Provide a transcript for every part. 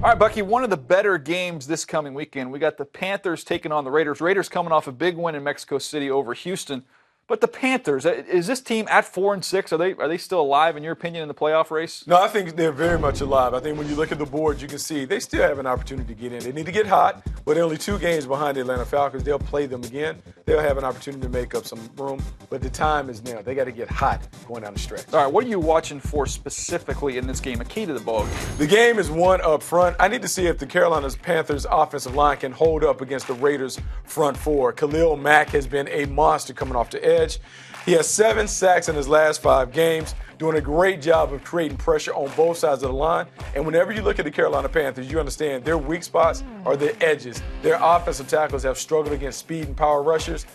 All right, Bucky, one of the better games this coming weekend. We got the Panthers taking on the Raiders. Raiders coming off a big win in Mexico City over Houston. But the Panthers, is this team at 4-6? Are they still alive, in your opinion, in the playoff race? No, I think they're very much alive. I think when you look at the board, you can see they still have an opportunity to get in. They need to get hot, but they're only 2 games behind the Atlanta Falcons. They'll play them again. They'll have an opportunity to make up some room, but the time is now. They got to get hot going down the stretch. All right, what are you watching for specifically in this game, a key to the ball game? The game is one up front. I need to see if the Carolina Panthers offensive line can hold up against the Raiders front four. Khalil Mack has been a monster coming off the edge. He has 7 sacks in his last 5 games, doing a great job of creating pressure on both sides of the line. And whenever you look at the Carolina Panthers, you understand their weak spots are the edges. Their offensive tackles have struggled against speed and power rushers.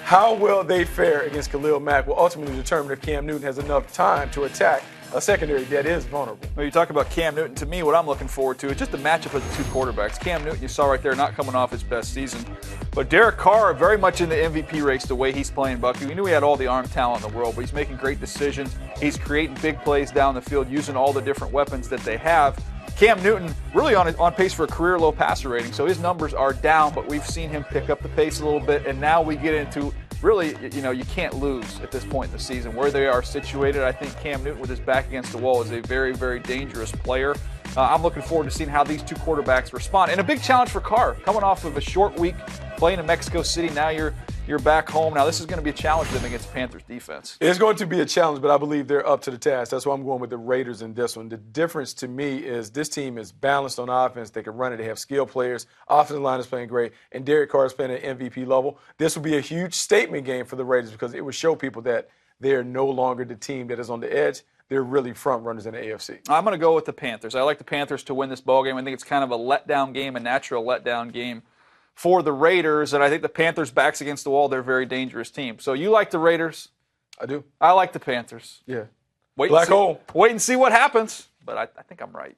How well they fare against Khalil Mack will ultimately determine if Cam Newton has enough time to attack a secondary that is vulnerable. Well, you talk about Cam Newton. To me, what I'm looking forward to is just the matchup of the 2 quarterbacks. Cam Newton, you saw right there, not coming off his best season. But Derek Carr, very much in the MVP race the way he's playing, Bucky. We knew he had all the arm talent in the world, but he's making great decisions. He's creating big plays down the field using all the different weapons that they have. Cam Newton really on pace for a career low passer rating, so his numbers are down, but we've seen him pick up the pace a little bit, and now we get into really, you can't lose at this point in the season. Where they are situated, I think Cam Newton with his back against the wall is a very, very dangerous player. I'm looking forward to seeing how these 2 quarterbacks respond. And a big challenge for Carr, coming off of a short week, playing in Mexico City. Now you're back home. Now this is going to be a challenge for them against the Panthers defense. It's going to be a challenge, but I believe they're up to the task. That's why I'm going with the Raiders in this one. The difference to me is this team is balanced on offense. They can run it. They have skilled players. Offensive line is playing great, and Derek Carr is playing at MVP level. This will be a huge statement game for the Raiders because it will show people that they are no longer the team that is on the edge. They're really front runners in the AFC. I'm going to go with the Panthers. I like the Panthers to win this ballgame. I think it's kind of a letdown game, a natural letdown game for the Raiders, and I think the Panthers' backs against the wall, they're a very dangerous team. So you like the Raiders? I do. I like the Panthers. Yeah. Wait Black hole. Wait and see what happens, but I think I'm right.